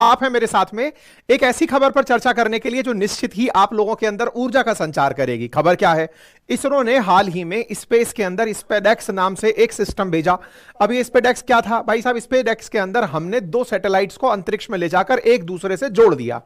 आप हैं मेरे साथ में एक ऐसी खबर पर चर्चा करने के लिए जो निश्चित ही आप लोगों के अंदर ऊर्जा का संचार करेगी। खबर क्या है? इसरो ने हाल ही में स्पेस के अंदर स्पेडेक्स नाम से एक सिस्टम भेजा। अब ये स्पेडेक्स क्या था भाई साहब? स्पेडेक्स के अंदर हमने दो सैटेलाइट्स को अंतरिक्ष में ले जाकर एक दूसरे से जोड़ दिया।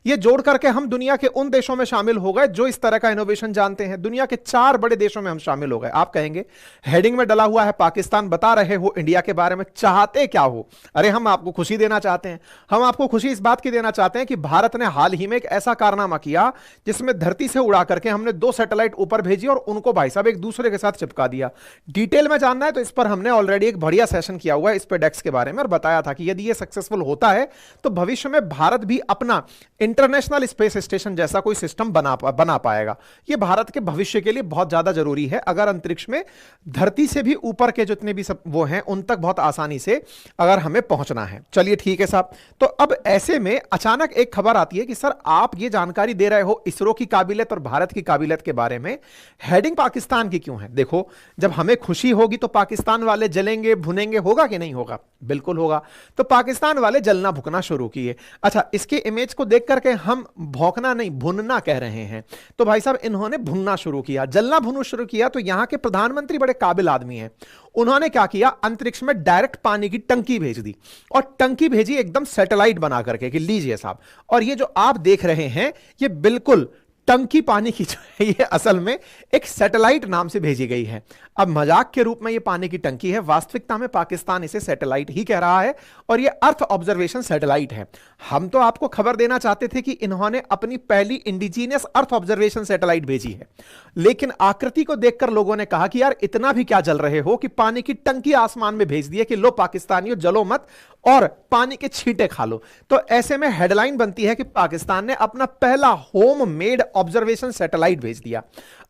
ये जोड़ करके हम दुनिया के उन देशों में शामिल हो गए जो इस तरह का इनोवेशन जानते हैं। दुनिया के 4 बड़े देशों में हम शामिल हो गए। आप कहेंगे हेडिंग में डला हुआ है पाकिस्तान, बता रहे हो इंडिया के बारे में, चाहते क्या हो? अरे हम आपको खुशी देना चाहते हैं। हम आपको खुशी इस बात की देना चाहते हैं कि भारत ने हाल ही में एक ऐसा कारनामा किया जिसमें धरती से उड़ा करके हमने 2 सैटेलाइट ऊपर भेजी और उनको भाई साहब एक दूसरे के साथ चिपका दिया। डिटेल में जानना है तो इस पर हमने ऑलरेडी एक बढ़िया सेशन किया हुआ है स्पेडेक्स के बारे में और बताया था कि यदि यह सक्सेसफुल होता है तो भविष्य में भारत भी अपना इंटरनेशनल स्पेस स्टेशन जैसा कोई सिस्टम बना पाएगा। यह भारत के भविष्य के लिए बहुत ज्यादा जरूरी है। अगर अंतरिक्ष में धरती से भी ऊपर के जितने भी सब वो हैं उन तक बहुत आसानी से अगर हमें पहुंचना है। चलिए ठीक है साहब। तो अब ऐसे में अचानक एक खबर आती है कि सर आप ये जानकारी दे रहे हो इसरो की काबिलियत और भारत की काबिलियत के बारे में, हेडिंग पाकिस्तान की क्यों है? देखो, जब हमें खुशी होगी तो पाकिस्तान वाले जलेंगे भुनेंगे, होगा कि नहीं होगा? बिल्कुल होगा। तो पाकिस्तान वाले जलना भुकना शुरू किए। अच्छा, इसके इमेज को देख करके हम भौंकना नहीं भुनना कह रहे हैं, तो भाई साहब इन्होंने भुनना शुरू किया, जलना भुनना शुरू किया। तो यहां के प्रधानमंत्री बड़े काबिल आदमी हैं। उन्होंने क्या किया, अंतरिक्ष में डायरेक्ट पानी की टंकी भेज दी और टंकी भेजी एकदम सैटेलाइट बना करके कि लीजिए साहब। और ये जो आप देख रहे हैं ये बिल्कुल टंकी पानी की जो है ये असल में एक सैटेलाइट नाम से भेजी गई है। अब मजाक के रूप में ये पानी की टंकी है, वास्तविकता में पाकिस्तान इसे सैटेलाइट ही कह रहा है और ये अर्थ ऑब्जर्वेशन सैटेलाइट है। हम तो आपको खबर देना चाहते थे कि इन्होंने अपनी पहली इंडिजीनियस अर्थ ऑब्जर्वेशन सैटेलाइट भेजी है, लेकिन आकृति को देखकर लोगों ने कहा कि यार इतना भी क्या जल रहे हो कि पानी की टंकी आसमान में भेज दिए कि लो पाकिस्तानियों जलो मत और पानी के छींटे खा लो। तो ऐसे में हेडलाइन बनती है कि पाकिस्तान ने अपना पहला होम मेड ऑब्जर्वेशन सैटेलाइट भेज दिया।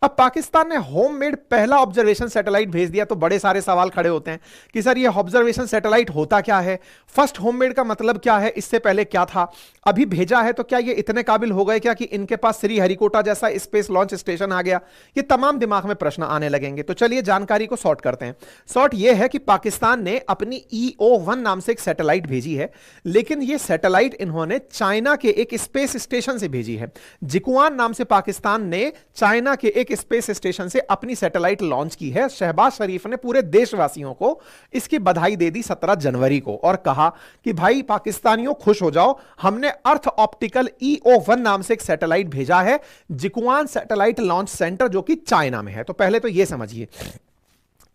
अब पाकिस्तान ने होम मेड पहला ऑब्जर्वेशन सैटेलाइट भेज दिया तो बड़े सारे सवाल खड़े होते हैं कि सर ये ऑब्जर्वेशन सैटेलाइट होता क्या है, फर्स्ट होम मेड का मतलब क्या है, इससे पहले क्या था, अभी भेजा है तो क्या ये इतने काबिल हो गए क्या कि इनके पास श्रीहरिकोटा जैसा स्पेस लॉन्च स्टेशन आ गया? ये तमाम दिमाग में प्रश्न आने लगेंगे। तो चलिए जानकारी को सॉर्ट करते हैं। सॉर्ट ये है कि पाकिस्तान ने अपनी EO-1 नाम से एक सैटेलाइट भेजी है, लेकिन ये सैटेलाइट इन्होंने चाइना के एक स्पेस स्टेशन से भेजी है। जिकुआन नाम से पाकिस्तान ने चाइना के एक स्पेस स्टेशन से अपनी सैटेलाइट लॉन्च की है। शहबाज शरीफ ने पूरे देशवासियों को इसकी बधाई दे दी 17 जनवरी को और कहा कि भाई पाकिस्तानियों खुश हो जाओ, हमने अर्थ ऑप्टिकल EO-1 नाम से एक सैटेलाइट भेजा है जिकुआन सैटेलाइट लॉन्च सेंटर जो कि चाइना में है। तो पहले तो यह समझिए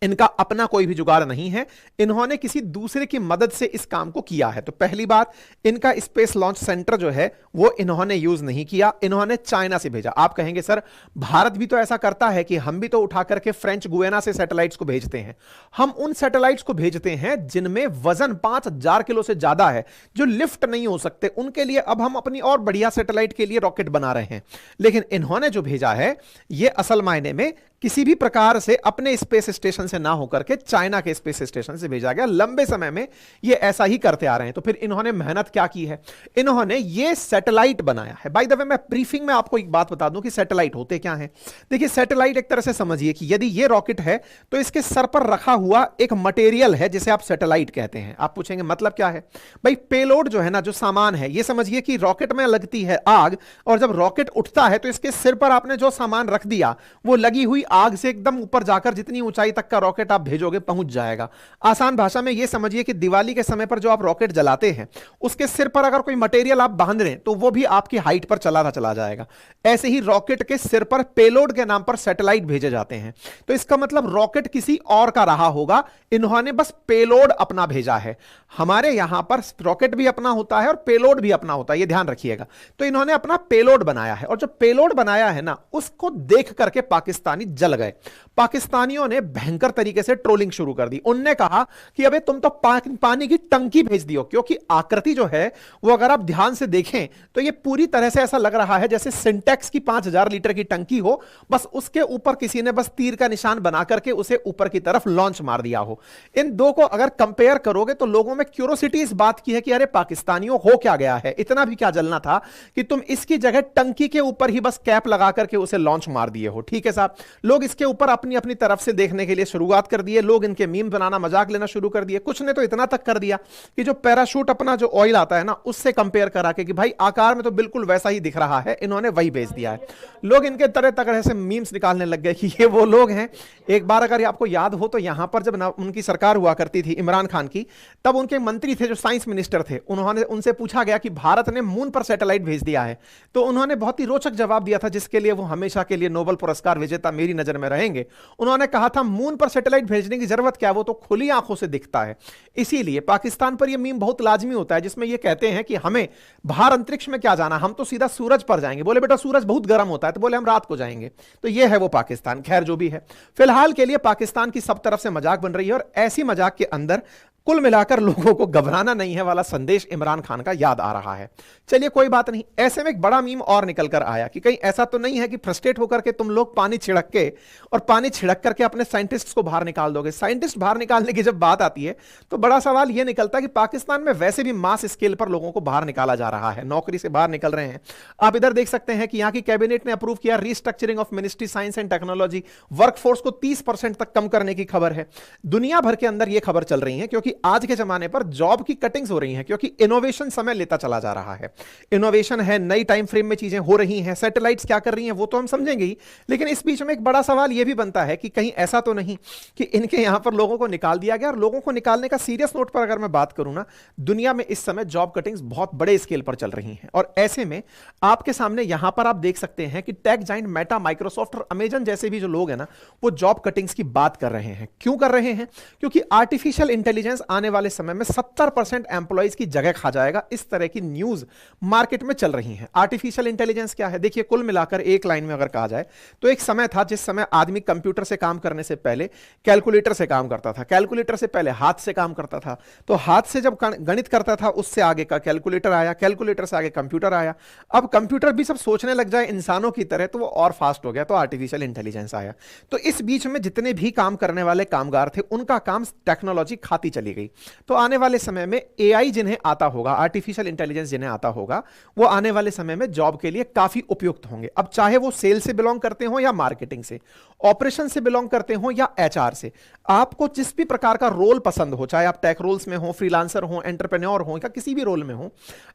इनका अपना कोई भी जुगाड़ नहीं है, इन्होंने किसी दूसरे की मदद से इस काम को किया है। तो पहली बात, इनका स्पेस लॉन्च सेंटर जो है वो इन्होंने यूज नहीं किया, इन्होंने चाइना से भेजा। आप कहेंगे सर भारत भी तो ऐसा करता है कि हम भी तो उठा करके फ्रेंच गुयाना से सैटेलाइट्स को भेजते हैं। हम उन सैटेलाइट्स को भेजते हैं जिनमें वजन 5000 किलो से ज्यादा है, जो लिफ्ट नहीं हो सकते, उनके लिए अब हम अपनी और बढ़िया सैटेलाइट के लिए रॉकेट बना रहे हैं। लेकिन इन्होंने जो भेजा है यह असल मायने में किसी भी प्रकार से अपने स्पेस स्टेशन से ना होकर के चाइना के स्पेस स्टेशन से भेजा गया। लंबे समय में ये ऐसा ही करते आ रहे हैं। तो फिर इन्होंने मेहनत क्या की है? इन्होंने ये सैटेलाइट बनाया है। बाय द वे मैं ब्रीफिंग में आपको एक बात बता दूं कि सैटेलाइट होते क्या हैं। देखिए सैटेलाइट एक तरह से समझिए कि यदि ये रॉकेट है तो इसके सर पर रखा हुआ एक मटेरियल है जिसे आप सैटेलाइट कहते हैं। आप पूछेंगे मतलब क्या है? भाई पेलोड जो है ना, जो सामान है, ये समझिए कि रॉकेट में लगती है आग और जब रॉकेट उठता है तो इसके सिर पर आपने जो सामान रख दिया वो लगी हुई आग से एकदम ऊपर जाकर जितनी ऊंचाई तक का रॉकेट आप भेजोगे पहुंच जाएगा। आसान भाषा में यह समझिए कि दिवाली के समय पर जो आप रॉकेट जलाते हैं उसके सिर पर अगर कोई मटेरियल आप बांध दें तो वो भी आपकी हाइट पर चला जाएगा। ऐसे ही रॉकेट के सिर पर पेलोड के नाम पर सैटेलाइट भेजे जाते हैं। तो इसका मतलब रॉकेट किसी और का रहा होगा, इन्होंने बस पेलोड अपना भेजा है। हमारे यहां पर रॉकेट भी अपना होता है और पेलोड भी अपना होता है, यह ध्यान रखिएगा। तो इन्होंने अपना पेलोड बनाया है और जो पेलोड बनाया है ना उसको देख करके पाकिस्तानी जल गए। पाकिस्तानियों ने भयंकर तरीके से ट्रोलिंग शुरू कर दी। उनने कहा कि अबे तुम तो पानी की टंकी भेज दियो, क्योंकि आकृति जो है वो अगर आप ध्यान से देखें तो ये पूरी तरह से ऐसा लग रहा है जैसे सिंटेक्स की 5000 लीटर की टंकी हो, बस उसके ऊपर किसी ने बस तीर का निशान बना करके उसे ऊपर की तरफ लॉन्च मार दिया हो। इन दो को अगर कंपेयर करोगे तो लोगों में क्यूरोसिटी इस बात की है कि अरे पाकिस्तानियों हो क्या गया है, इतना भी क्या जलना था कि तुम इसकी जगह टंकी के ऊपर ही बस कैप लगा करके उसे लॉन्च मार दिए हो। ठीक है साहब, लोग इसके ऊपर अपनी अपनी तरफ से देखने के लिए शुरुआत कर दिए, लोग इनके मीम बनाना, मजाक लेना शुरू कर दिए। कुछ ने तो इतना तक कर दिया कि जो पैराशूट अपना जो ऑयल आता है ना, उससे कंपेयर करा के कि भाई आकार में तो बिल्कुल वैसा ही दिख रहा है, इन्होंने वही भेज दिया है। लोग इनके तरह तरह से मीम्स निकालने लग गए कि ये वो लोग हैं। एक बार अगर आपको याद हो तो यहां पर जब उनकी सरकार हुआ करती थी इमरान खान की, तब उनके मंत्री थे जो साइंस मिनिस्टर थे, उन्होंने उनसे पूछा गया कि भारत ने मून पर सैटेलाइट भेज दिया है, तो उन्होंने बहुत ही रोचक जवाब दिया था, जिसके लिए वो हमेशा के लिए नोबेल पुरस्कार विजेता मेरी नजर में रहेंगे। उन्होंने कहा था मून पर सैटेलाइट भेजने की जरूरत क्या, वो तो खुली आंखों से दिखता है। इसीलिए पाकिस्तान पर यह मीम बहुत लाजमी होता है, जिसमें ये कहते हैं कि हमें बाहर अंतरिक्ष में क्या जाना, हम तो सीधा सूरज पर जाएंगे। बोले बेटा सूरज बहुत गर्म होता है, तो बोले हम रात को जाएंगे। तो ये है वो पाकिस्तान। खैर जो भी है, फिलहाल के लिए पाकिस्तान की सब तरफ से मजाक बन रही है, और ऐसी मजाक के अंदर कुल मिलाकर लोगों को घबराना नहीं है वाला संदेश इमरान खान का याद आ रहा है। चलिए कोई बात नहीं। ऐसे में एक बड़ा मीम और निकल कर आया कि कहीं ऐसा तो नहीं है कि फ्रस्ट्रेट होकर के तुम लोग पानी छिड़क के और पानी छिड़क करके अपने साइंटिस्ट को बाहर निकाल दोगे। साइंटिस्ट बाहर निकालने की जब बात आती है तो बड़ा सवाल यह निकलता है कि पाकिस्तान में वैसे भी मास स्केल पर लोगों को बाहर निकाला जा रहा है, नौकरी से बाहर निकल रहे हैं। आप इधर देख सकते हैं कि यहां की कैबिनेट ने अप्रूव किया restructuring of ministry science and technology, workforce को 30% तक कम करने की खबर है। दुनिया भर के अंदर यह खबर चल रही है क्योंकि आज के जमाने पर जॉब की कटिंग्स हो रही हैं, क्योंकि इनोवेशन समय लेता चला जा रहा है। इनोवेशन है, नई टाइम फ्रेम में चीजें हो रही हैं, सैटेलाइट्स क्या कर रही हैं वो तो हम समझेंगे ही, लेकिन इस बीच में एक बड़ा सवाल यह भी बनता है कि कहीं ऐसा तो नहीं कि इनके यहां पर लोगों को निकाल दिया गया। और लोगों को निकालने का सीरियस नोट पर अगर मैं बात करूं ना, दुनिया में इस समय जॉब कटिंग्स बहुत बड़े स्केल पर चल रही हैं। और ऐसे में आपके सामने यहां पर आप देख सकते हैं कि टेक जाइंट मेटा, माइक्रोसॉफ्ट और अमेजन जैसे भी जो लोग हैं ना, वो जॉब कटिंग्स की बात कर रहे हैं। क्यों कर रहे हैं? क्योंकि आर्टिफिशियल इंटेलिजेंस आने वाले समय में 70% एम्प्लॉइज की जगह खा जाएगा। इस तरह की न्यूज मार्केट में चल रही है। आर्टिफिशियल इंटेलिजेंस क्या है? देखिए कुल मिलाकर एक लाइन में अगर कहा जाए तो एक समय था जिस समय आदमी कंप्यूटर से काम करने से पहले कैलकुलेटर से काम करता था, कैलकुलेटर से पहले हाथ से काम करता था। तो हाथ से जब गणित करता था उससे आगे का कैलकुलेटर आया, कैलकुलेटर से आगे कंप्यूटर आया। अब कंप्यूटर भी सब सोचने लग जाए इंसानों की तरह तो वो और फास्ट हो गया, तो आर्टिफिशियल इंटेलिजेंस आया। तो इस बीच में जितने भी काम करने वाले कामगार थे उनका काम टेक्नोलॉजी खाती चली गई। तो आने वाले समय में एआई जिन्हें आता होगा, आर्टिफिशियल इंटेलिजेंस जिन्हें आता होगा, वो आने वाले समय में जॉब के लिए काफी उपयुक्त होंगे। अब चाहे वो सेल से बिलोंग करते हो या मार्केटिंग से, ऑपरेशन से बिलोंग करते हो या एचआर से, आपको जिस भी प्रकार का रोल पसंद हो, चाहे आप टेक रोल्स में हो, फ्रीलांसर हो, एंटरप्रेन्योर हो या किसी भी रोल में हो,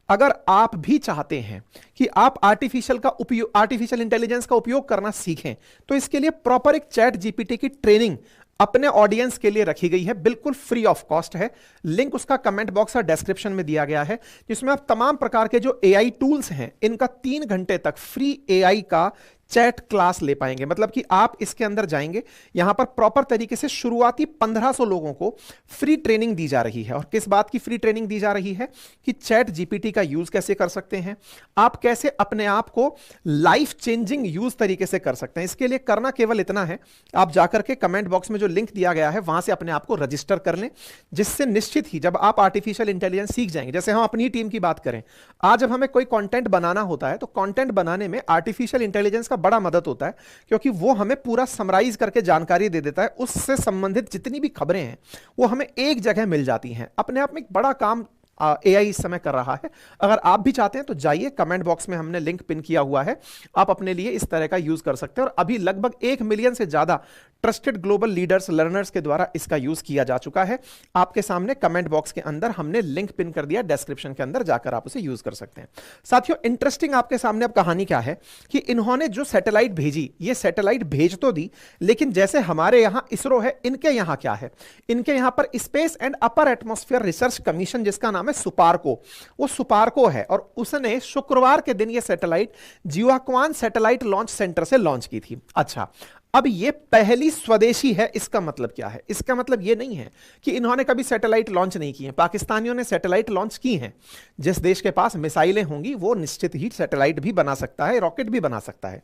अगर आप भी चाहते हैं कि आप आर्टिफिशियल इंटेलिजेंस का उपयोग करना सीखें, तो इसके लिए प्रॉपर एक चैट जीपीटी की ट्रेनिंग अपने ऑडियंस के लिए रखी गई है, बिल्कुल फ्री ऑफ कॉस्ट है। लिंक उसका कमेंट बॉक्स और डिस्क्रिप्शन में दिया गया है, जिसमें आप तमाम प्रकार के जो एआई टूल्स हैं इनका 3 घंटे तक फ्री एआई का चैट क्लास ले पाएंगे। मतलब कि आप इसके अंदर जाएंगे, यहां पर प्रॉपर तरीके से शुरुआती 1500 लोगों को फ्री ट्रेनिंग दी जा रही है। और किस बात की फ्री ट्रेनिंग दी जा रही है? कि चैट जीपीटी का यूज कैसे कर सकते हैं, आप कैसे अपने आप को लाइफ चेंजिंग यूज तरीके से कर सकते हैं। इसके लिए करना केवल इतना है, आप जाकर के कमेंट बॉक्स में जो लिंक दिया गया है वहां से अपने आप को रजिस्टर कर लें, जिससे निश्चित ही जब आप आर्टिफिशियल इंटेलिजेंस सीख जाएंगे, जैसे हम अपनी टीम की बात करें, आज जब हमें कोई कंटेंट बनाना होता है तो कंटेंट बनाने में आर्टिफिशियल इंटेलिजेंस का बड़ा मदद होता है, क्योंकि वो हमें पूरा समराइज करके जानकारी दे देता है। उससे संबंधित जितनी भी खबरें हैं वो हमें एक जगह मिल जाती हैं। अपने आप में एक बड़ा काम एआई इस समय कर रहा है। अगर आप भी चाहते हैं तो जाइए, कमेंट बॉक्स में हमने लिंक पिन किया हुआ है, आप अपने लिए इस तरह का यूज कर सकते हैं। और अभी लगभग 1 मिलियन से ज्यादा ट्रस्टेड ग्लोबल लीडर्स, लर्नर्स के द्वारा इसका यूज किया जा चुका है। आपके सामने कमेंट बॉक्स के अंदर हमने लिंक पिन कर दिया, डिस्क्रिप्शन के अंदर जाकर आप उसे यूज कर सकते हैं। साथियों इंटरेस्टिंग आपके सामने अब कहानी क्या है कि इन्होंने जो सैटेलाइट भेजी, ये सैटेलाइट भेज तो दी, लेकिन जैसे हमारे यहां इसरो है, इनके यहां क्या है? इनके यहां पर space and upper atmosphere research commission, जिसका नाम है सुपारको, वो सुपारको है। और उसने शुक्रवार के दिन ये सैटेलाइट जियोक्वान सैटेलाइट लॉन्च सेंटर से लॉन्च की थी। अच्छा, अब ये पहली स्वदेशी है, इसका मतलब क्या है? इसका मतलब ये नहीं है कि इन्होंने कभी सैटेलाइट लॉन्च नहीं की है। पाकिस्तानियों ने सैटेलाइट लॉन्च की हैं। जिस देश के पास मिसाइलें होंगी वो निश्चित ही सैटेलाइट भी बना सकता है, रॉकेट भी बना सकता है।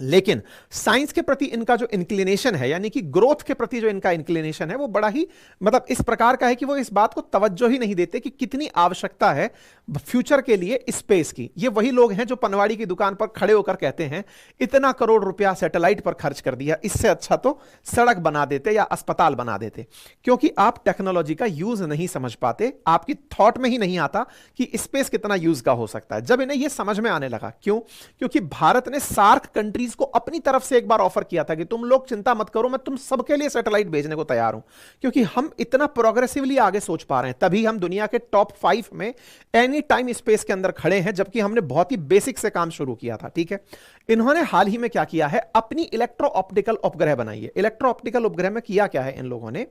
लेकिन साइंस के प्रति इनका जो इंक्लिनेशन है, यानी कि ग्रोथ के प्रति जो इनका इंक्लिनेशन है, वो बड़ा ही मतलब इस प्रकार का है कि वो इस बात को तवज्जो ही नहीं देते कि कितनी आवश्यकता है फ्यूचर के लिए स्पेस की। ये वही लोग हैं जो पनवाड़ी की दुकान पर खड़े होकर कहते हैं इतना करोड़ रुपया सैटेलाइट पर खर्च कर दिया, इससे अच्छा तो सड़क बना देते या अस्पताल बना देते। क्योंकि आप टेक्नोलॉजी का यूज नहीं समझ पाते, आपकी थॉट में ही नहीं आता कि स्पेस कितना यूज का हो सकता है। जब इन्हें यह समझ में आने लगा, क्यों? क्योंकि भारत ने सार्क कंट्रीज चीज को अपनी तरफ से एक बार ऑफर किया था कि तुम लोग चिंता मत करो, मैं तुम सबके लिए सैटेलाइट भेजने को तैयार हूं, क्योंकि हम इतना प्रोग्रेसिवली आगे सोच पा रहे हैं, तभी हम दुनिया के टॉप 5 में एनी टाइम स्पेस के अंदर खड़े हैं, जबकि हमने बहुत ही बेसिक से काम शुरू किया था। ठीक है, इन्होंने हाल ही में क्या किया है, अपनी इलेक्ट्रो ऑप्टिकल उपग्रह बनाई है। इलेक्ट्रो ऑप्टिकल उपग्रह में किया क्या है इन लोगों ने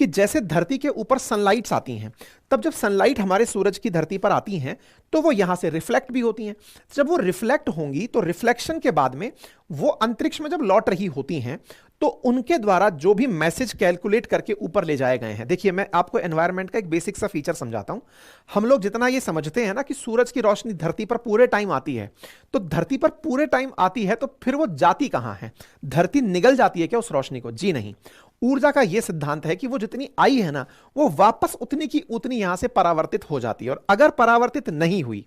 कि जैसे धरती के ऊपर सनलाइट्स आती हैं, तब जब सनलाइट हमारे सूरज की धरती पर आती हैं तो वो यहां से रिफ्लेक्ट भी होती हैं। जब वो रिफ्लेक्ट होंगी तो रिफ्लेक्शन के बाद में वो अंतरिक्ष में जब लौट रही होती हैं तो उनके द्वारा जो भी मैसेज कैलकुलेट करके ऊपर ले जाए गए हैं। देखिए, मैं आपको एनवायरनमेंट का एक बेसिक सा फीचर समझाता हूं। हम लोग जितना ये समझते हैं ना कि सूरज की रोशनी धरती पर पूरे टाइम आती है, तो धरती पर पूरे टाइम आती है तो फिर वो जाती कहां है? धरती निगल जाती है क्या उस रोशनी को? जी नहीं। ऊर्जा का यह सिद्धांत है कि वो जितनी आई है ना, वो वापस उतनी की उतनी यहां से परावर्तित हो जाती है, और अगर परावर्तित नहीं हुई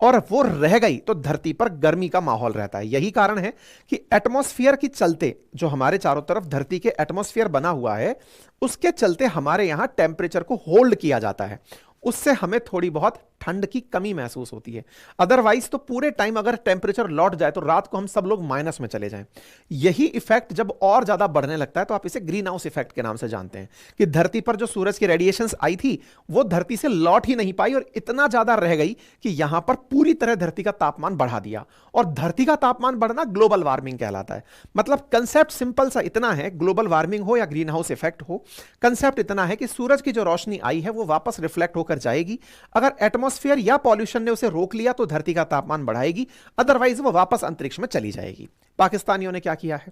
और वो रह गई तो धरती पर गर्मी का माहौल रहता है। यही कारण है कि एटमॉस्फेयर के चलते, जो हमारे चारों तरफ धरती के एटमॉस्फेयर बना हुआ है, उसके चलते हमारे यहां टेम्परेचर को होल्ड किया जाता है। उससे हमें थोड़ी बहुत ठंड की कमी महसूस होती है। अदरवाइज तो पूरे टाइम अगर टेम्परेचर लौट जाए तो रात को हम सब लोग माइनस में चले जाएं। यही इफेक्ट जब और ज्यादा बढ़ने लगता है तो आप इसे ग्रीन हाउस इफेक्ट के नाम से जानते हैं, कि धरती पर जो सूरज की रेडिएशंस आई थी वो धरती से लौट ही नहीं पाई और इतना ज्यादा रह गई कि यहां पर पूरी तरह धरती का तापमान बढ़ा दिया। और धरती का तापमान बढ़ना ग्लोबल वार्मिंग कहलाता है। मतलब कंसेप्ट सिंपल सा इतना है, ग्लोबल वार्मिंग हो या ग्रीन हाउस इफेक्ट हो, कंसेप्ट इतना है कि सूरज की जो रोशनी आई है वो वापस रिफ्लेक्ट होकर जाएगी। अगर एटमॉस्फेयर या पॉल्यूशन ने उसे रोक लिया तो धरती का तापमान बढ़ाएगी, अदरवाइज वो वापस अंतरिक्ष में चली जाएगी। पाकिस्तानियों ने क्या किया है,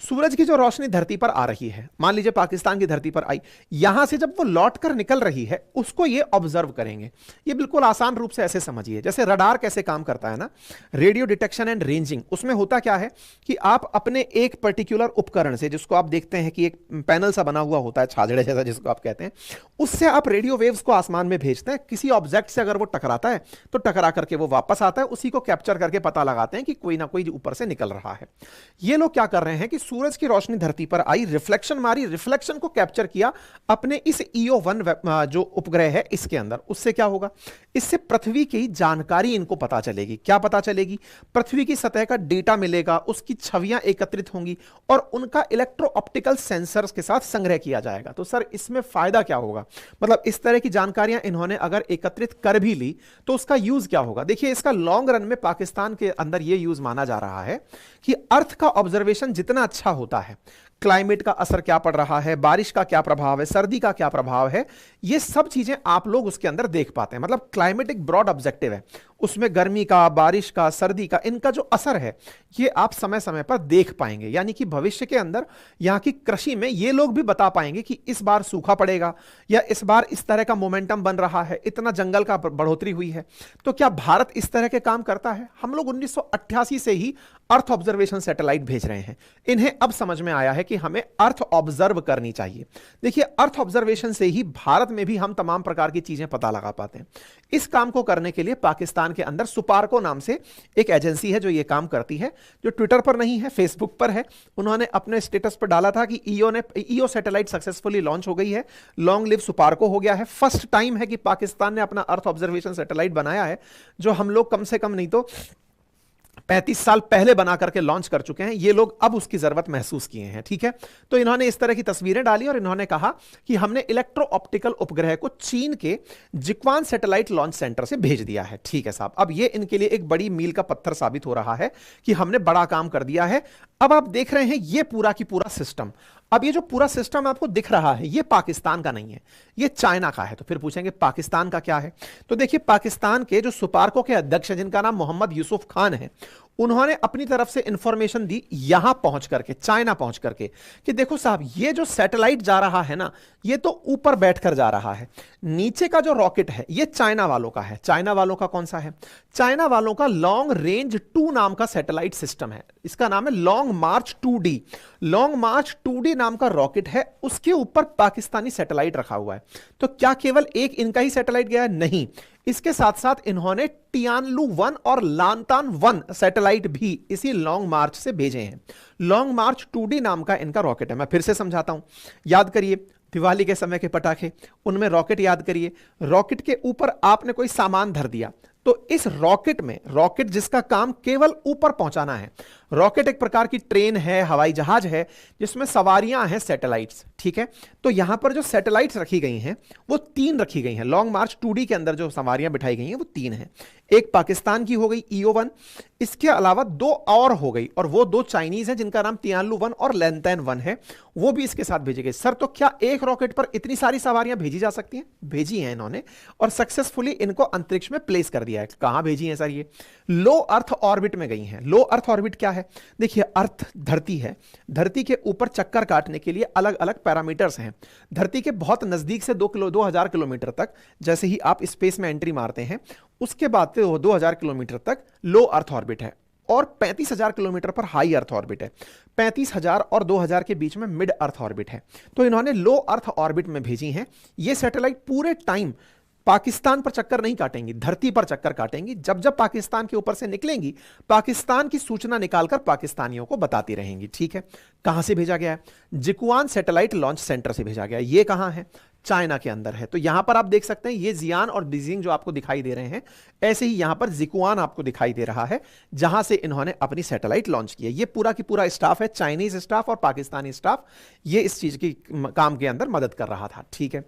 सूरज की जो रोशनी धरती पर आ रही है, मान लीजिए पाकिस्तान की धरती पर आई, यहां से जब वो लौट कर निकल रही है उसको ये ऑब्जर्व करेंगे। ये बिल्कुल आसान रूप से ऐसे समझिए, जैसे रडार कैसे काम करता है ना, रेडियो डिटेक्शन एंड रेंजिंग। उसमें होता क्या है कि आप अपने एक पर्टिकुलर उपकरण से, जिसको आप देखते हैं कि एक पैनल सा बना हुआ होता है, छाजड़े जैसा जिसको आप कहते हैं, उससे आप रेडियो वेव्स को आसमान में भेजते हैं। किसी ऑब्जेक्ट से अगर वो टकराता है तो टकरा करके वो वापस आता है, उसी को कैप्चर करके पता लगाते हैं कि कोई ना कोई ऊपर से निकल रहा है। ये लोग क्या कर रहे हैं कि सूरज की रोशनी धरती पर आई, रिफ्लेक्शन मारी, रिफ्लेक्शन को कैप्चर किया अपने इस EO1 जो उपग्रह है इसके अंदर। उससे क्या होगा, इससे पृथ्वी की जानकारी इनको पता चलेगी। क्या पता चलेगी? पृथ्वी की सतह का डेटा मिलेगा, उसकी छवियां एकत्रित होंगी और उनका इलेक्ट्रो ऑप्टिकल सेंसर्स के साथ संग्रह किया जाएगा। तो सर इसमें फायदा क्या होगा? मतलब इस तरह की जानकारियां इन्होंने अगर एकत्रित कर भी ली तो उसका यूज क्या होगा? देखिए, इसका लॉन्ग रन में पाकिस्तान के अंदर यह यूज माना जा रहा है कि अर्थ का ऑब्जर्वेशन जितना अच्छा होता है, क्लाइमेट का असर क्या पड़ रहा है, बारिश का क्या प्रभाव है, सर्दी का क्या प्रभाव है, ये सब चीजें आप लोग उसके अंदर देख पाते हैं। मतलब क्लाइमेट एक ब्रॉड ऑब्जेक्टिव है, उसमें गर्मी का, बारिश का, सर्दी का, इनका जो असर है ये आप समय समय पर देख पाएंगे। यानी कि भविष्य के अंदर यहां की कृषि में ये लोग भी बता पाएंगे कि इस बार सूखा पड़ेगा या इस बार इस तरह का मोमेंटम बन रहा है, इतना जंगल का बढ़ोतरी हुई है। तो क्या भारत इस तरह के काम करता है? हम लोग 1988 से ही अर्थ ऑब्जर्वेशन सैटेलाइट भेज रहे हैं। इन्हें अब समझ में आया है कि हमें अर्थ ऑब्जर्व करनी चाहिए। देखिए, अर्थ ऑब्जर्वेशन से ही भारत में भी हम तमाम प्रकार की चीजें पता लगा पाते हैं। इस काम को करने के लिए पाकिस्तान के अंदर सुपारको नाम से एक एजेंसी है जो ये काम करती है, जो ट्विटर पर नहीं है, फेसबुक पर है। उन्होंने अपने स्टेटस पर डाला था कि ईओ सैटेलाइट सक्सेसफुली लॉन्च हो गई है, लॉन्ग लिव सुपारको हो गया है। फर्स्ट टाइम है कि पाकिस्तान ने अपना अर्थ ऑब्जर्वेशन सैटेलाइट बनाया है, जो हम लोग कम से कम नहीं तो 35 साल पहले बना करके लॉन्च कर चुके हैं। ये लोग अब उसकी जरूरत महसूस किए हैं। ठीक है, तो इन्होंने इस तरह की तस्वीरें डाली और इन्होंने कहा कि हमने इलेक्ट्रो ऑप्टिकल उपग्रह को चीन के जिक्वान सैटेलाइट लॉन्च सेंटर से भेज दिया है। ठीक है साहब, अब ये इनके लिए एक बड़ी मील का पत्थर साबित हो रहा है कि हमने बड़ा काम कर दिया है। अब आप देख रहे हैं ये पूरा की पूरा सिस्टम। अब ये जो पूरा सिस्टम आपको दिख रहा है ये पाकिस्तान का नहीं है, ये चाइना का है। तो फिर पूछेंगे पाकिस्तान का क्या है? तो देखिए, पाकिस्तान के जो सुपारको के अध्यक्ष हैं, जिनका नाम मोहम्मद यूसुफ खान है, उन्होंने अपनी तरफ से इंफॉर्मेशन दी यहां पहुंच करके, चाइना पहुंच करके, कि देखो साहब ये जो सैटेलाइट जा रहा है ना, ये तो ऊपर बैठकर जा रहा है, नीचे का जो रॉकेट है ये चाइना वालों का है। चाइना वालों का कौन सा है? चाइना वालों का लॉन्ग रेंज 2 नाम का सैटेलाइट सिस्टम है। इसका नाम है लॉन्ग मार्च 2D। लॉन्ग मार्च 2D नाम का रॉकेट है, उसके ऊपर पाकिस्तानी सैटेलाइट रखा हुआ है। तो क्या केवल एक इनका ही सैटेलाइट गया है? नहीं, इसके साथ साथ इन्होंने टियानलू 1 और लांतान 1 सैटेलाइट भी इसी लॉन्ग मार्च से भेजे हैं। लॉन्ग मार्च 2D नाम का इनका रॉकेट है। मैं फिर से समझाता हूं, याद करिए दिवाली के समय के पटाखे, उनमें रॉकेट याद करिए। रॉकेट के ऊपर आपने कोई सामान धर दिया, तो इस रॉकेट में, रॉकेट जिसका काम केवल ऊपर पहुंचाना है, रॉकेट एक प्रकार की ट्रेन है, हवाई जहाज है, जिसमें सवारियां हैं सैटेलाइट्स, ठीक है। तो यहां पर जो सैटेलाइट्स रखी गई हैं वो 3 रखी गई हैं। लॉन्ग मार्च 2D के अंदर जो सवारियां बिठाई गई हैं वो 3 हैं। एक पाकिस्तान की हो गई EO-1, इसके अलावा 2 और हो गई, और वो 2 चाइनीज हैं जिनका नाम तियानलू-1 और लैंतैन-1 है, वो भी इसके साथ भेजी गई। सर तो क्या एक रॉकेट पर इतनी सारी सवारियां भेजी जा सकती हैं? भेजी हैं इन्होंने, और सक्सेसफुली इनको अंतरिक्ष में प्लेस कर दिया है। कहां भेजी हैं सर? ये लो अर्थ ऑर्बिट में गई हैं। लो अर्थ ऑर्बिट क्या है? देखिए, अर्थ धरती है, धरती के ऊपर चक्कर काटने के लिए अलग अलग पैरामीटर्स हैं। धरती के बहुत नजदीक से 2000 किलोमीटर तक जैसे ही आप स्पेस में एंट्री मारते हैं, उसके बाद 2000 किलोमीटर तक लो अर्थ ऑर्बिट है, और 35,000 किलोमीटर पर हाई अर्थ ऑर्बिट है। 35,000 और 2000 के बीच में मिड अर्थ ऑर्बिट है। तो इन्होंने लो अर्थ ऑर्बिट में भेजी हैं। ये सैटेलाइट पूरे टाइम पाकिस्तान पर चक्कर नहीं काटेंगी, धरती पर चक्कर काटेंगी। जब जब पाकिस्तान के ऊपर से निकलेंगी, पाकिस्तान की सूचना निकालकर पाकिस्तानियों को बताती रहेंगी, ठीक है। कहां से भेजा गया है? जिकुआन सैटेलाइट लॉन्च सेंटर से भेजा गया है। ये कहां है? चाइना के अंदर है। तो यहां पर आप देख सकते हैं, ये जियान और बीजिंग जो आपको दिखाई दे रहे हैं, ऐसे ही यहां पर जिकुआन आपको दिखाई दे रहा है, जहां से इन्होंने अपनी सैटेलाइट लॉन्च की है। ये पूरा की पूरा स्टाफ है, चाइनीज स्टाफ और पाकिस्तानी स्टाफ, ये इस चीज की काम के अंदर मदद कर रहा था, ठीक है।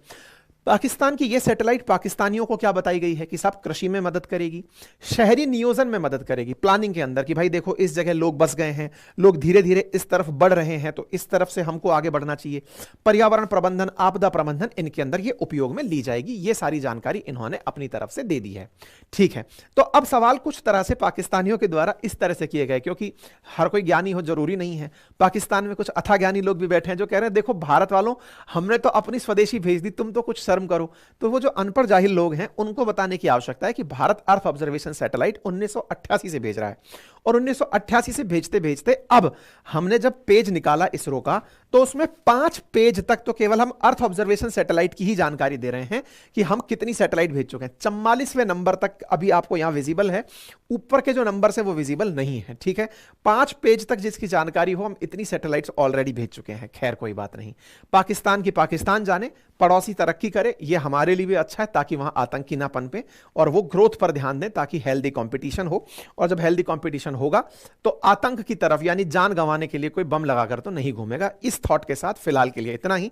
पाकिस्तान की यह सैटेलाइट पाकिस्तानियों को क्या बताई गई है कि साहब कृषि में मदद करेगी, शहरी नियोजन में मदद करेगी, प्लानिंग के अंदर कि भाई देखो इस जगह लोग बस गए हैं, लोग धीरे धीरे इस तरफ बढ़ रहे हैं, तो इस तरफ से हमको आगे बढ़ना चाहिए। पर्यावरण प्रबंधन, आपदा प्रबंधन, इनके अंदर ये उपयोग में ली जाएगी। ये सारी जानकारी इन्होंने अपनी तरफ से दे दी है, ठीक है। तो अब सवाल कुछ तरह से पाकिस्तानियों के द्वारा इस तरह से किए गए, क्योंकि हर कोई ज्ञानी हो जरूरी नहीं है। पाकिस्तान में कुछ अथा ज्ञानी लोग भी बैठे हैं जो कह रहे हैं देखो भारत वालों, हमने तो अपनी स्वदेशी भेज दी, तुम तो कुछ शर्म करो। तो वो जो अनपढ़ जाहिल लोग हैं उनको बताने की आवश्यकता है कि भारत अर्थ ऑब्जर्वेशन सैटेलाइट 1988 से भेज रहा है, और 1988 से भेजते भेजते अब हमने जब पेज निकाला इसरो का, तो उसमें 5 पेज तक तो केवल हम अर्थ ऑब्जर्वेशन सैटेलाइट की ही जानकारी दे रहे हैं कि हम कितनी सैटेलाइट भेज चुके हैं। 44वें नंबर तक अभी आपको यहां विजिबल है, ऊपर के जो नंबर से वो विजिबल नहीं है, ठीक है। 5 पेज तक जिसकी जानकारी हो, हम इतनी सैटेलाइट्स ऑलरेडी भेज चुके हैं। खैर कोई बात नहीं, पाकिस्तान की पाकिस्तान जाने, पड़ोसी तरक्की करे, ये हमारे लिए भी अच्छा है, ताकि वहां आतंकी ना पनपे और वो ग्रोथ पर ध्यान दें, ताकि हेल्दी कंपटीशन हो। और जब हेल्दी कंपटीशन होगा तो आतंक की तरफ यानी जान गंवाने के लिए कोई बम लगाकर तो नहीं घूमेगा। इस थॉट के साथ फिलहाल के लिए इतना ही।